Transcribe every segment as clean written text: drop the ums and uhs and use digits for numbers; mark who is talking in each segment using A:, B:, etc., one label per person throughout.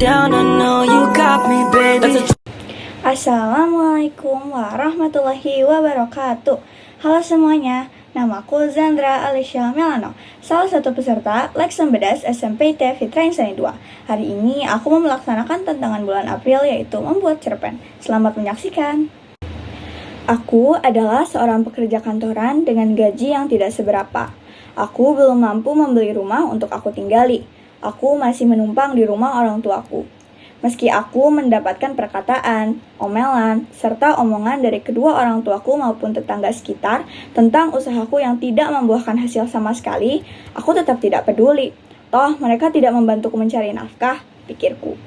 A: down, I know you got me, baby.
B: Assalamualaikum warahmatullahi wabarakatuh. Halo semuanya, namaku Zandra Alicia Melano, salah satu peserta Leksan Bedas SMPT Fitra Insani 2. Hari ini aku mau melaksanakan tantangan bulan April, yaitu membuat cerpen. Selamat menyaksikan. Aku adalah seorang pekerja kantoran dengan gaji yang tidak seberapa. Aku belum mampu membeli rumah untuk aku tinggali. Aku masih menumpang di rumah orang tuaku. Meski aku mendapatkan perkataan, omelan, serta omongan dari kedua orang tuaku maupun tetangga sekitar tentang usahaku yang tidak membuahkan hasil sama sekali, aku tetap tidak peduli. Toh mereka tidak membantuku mencari nafkah, pikirku.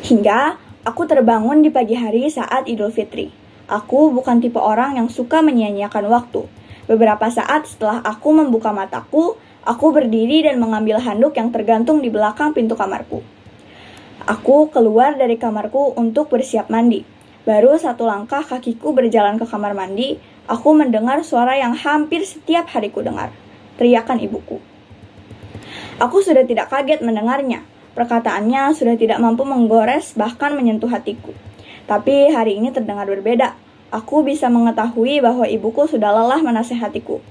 B: Hingga aku terbangun di pagi hari saat Idul Fitri. Aku bukan tipe orang yang suka menyia-nyiakan waktu. Beberapa saat setelah aku membuka mataku, aku berdiri dan mengambil handuk yang tergantung di belakang pintu kamarku. Aku keluar dari kamarku untuk bersiap mandi. Baru satu langkah kakiku berjalan ke kamar mandi, aku mendengar suara yang hampir setiap hariku dengar. Teriakan ibuku. Aku sudah tidak kaget mendengarnya. Perkataannya sudah tidak mampu menggores bahkan menyentuh hatiku. Tapi hari ini terdengar berbeda. Aku bisa mengetahui bahwa ibuku sudah lelah menasehatiku.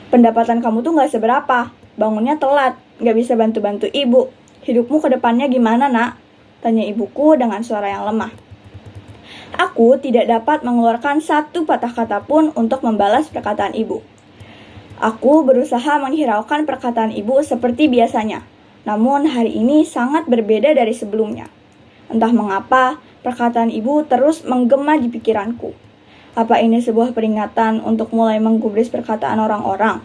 B: Pendapatan kamu tuh gak seberapa. Bangunnya telat, gak bisa bantu-bantu ibu. Hidupmu ke depannya gimana, nak? Tanya ibuku dengan suara yang lemah. Aku tidak dapat mengeluarkan satu patah kata pun untuk membalas perkataan ibu. Aku berusaha menghiraukan perkataan ibu seperti biasanya. Namun hari ini sangat berbeda dari sebelumnya. Entah mengapa, perkataan ibu terus menggema di pikiranku. Apa ini sebuah peringatan untuk mulai menggubris perkataan orang-orang?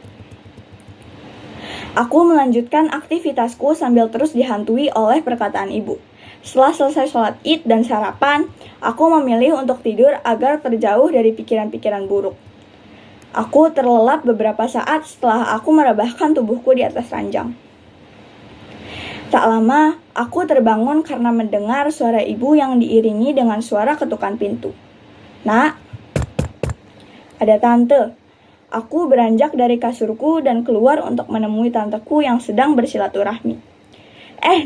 B: Aku melanjutkan aktivitasku sambil terus dihantui oleh perkataan ibu. Setelah selesai sholat id dan sarapan, aku memilih untuk tidur agar terjauh dari pikiran-pikiran buruk. Aku terlelap beberapa saat setelah aku merebahkan tubuhku di atas ranjang. Tak lama, aku terbangun karena mendengar suara ibu yang diiringi dengan suara ketukan pintu. Nak, ada tante. Aku beranjak dari kasurku dan keluar untuk menemui tanteku yang sedang bersilaturahmi.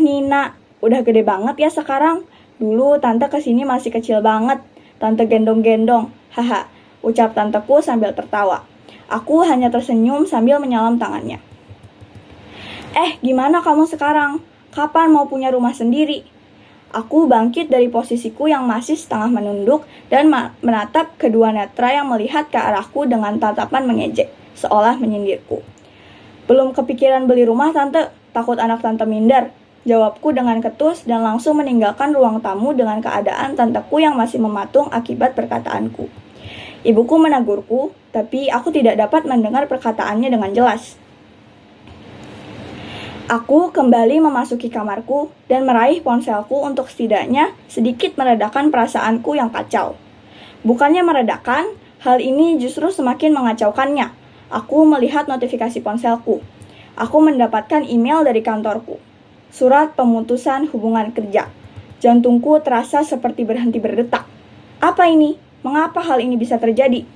B: Nina, udah gede banget ya sekarang. Dulu tante kesini masih kecil banget. Tante gendong-gendong. Haha, ucap tanteku sambil tertawa. Aku hanya tersenyum sambil menyalam tangannya. Gimana kamu sekarang? Kapan mau punya rumah sendiri? Aku bangkit dari posisiku yang masih setengah menunduk dan menatap kedua netra yang melihat ke arahku dengan tatapan mengejek, seolah menyindirku. Belum kepikiran beli rumah, tante. Takut anak tante minder. Jawabku dengan ketus dan langsung meninggalkan ruang tamu dengan keadaan tanteku yang masih mematung akibat perkataanku. Ibuku menegurku, tapi aku tidak dapat mendengar perkataannya dengan jelas. Aku kembali memasuki kamarku dan meraih ponselku untuk setidaknya sedikit meredakan perasaanku yang kacau. Bukannya meredakan, hal ini justru semakin mengacaukannya. Aku melihat notifikasi ponselku. Aku mendapatkan email dari kantorku. Surat pemutusan hubungan kerja. Jantungku terasa seperti berhenti berdetak. Apa ini? Mengapa hal ini bisa terjadi?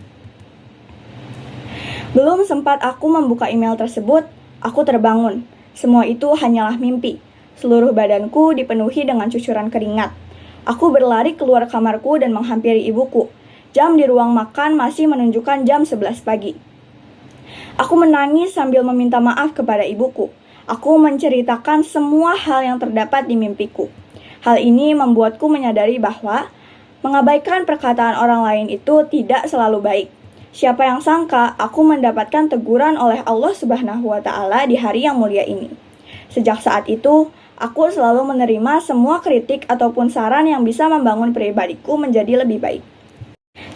B: Belum sempat aku membuka email tersebut, aku terbangun. Semua itu hanyalah mimpi. Seluruh badanku dipenuhi dengan cucuran keringat. Aku berlari keluar kamarku dan menghampiri ibuku. Jam di ruang makan masih menunjukkan jam 11 pagi. Aku menangis sambil meminta maaf kepada ibuku. Aku menceritakan semua hal yang terdapat di mimpiku. Hal ini membuatku menyadari bahwa mengabaikan perkataan orang lain itu tidak selalu baik. Siapa yang sangka aku mendapatkan teguran oleh Allah Subhanahu wa Ta'ala di hari yang mulia ini. Sejak saat itu, aku selalu menerima semua kritik ataupun saran yang bisa membangun pribadiku menjadi lebih baik.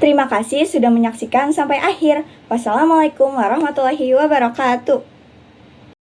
B: Terima kasih sudah menyaksikan sampai akhir. Wassalamualaikum warahmatullahi wabarakatuh.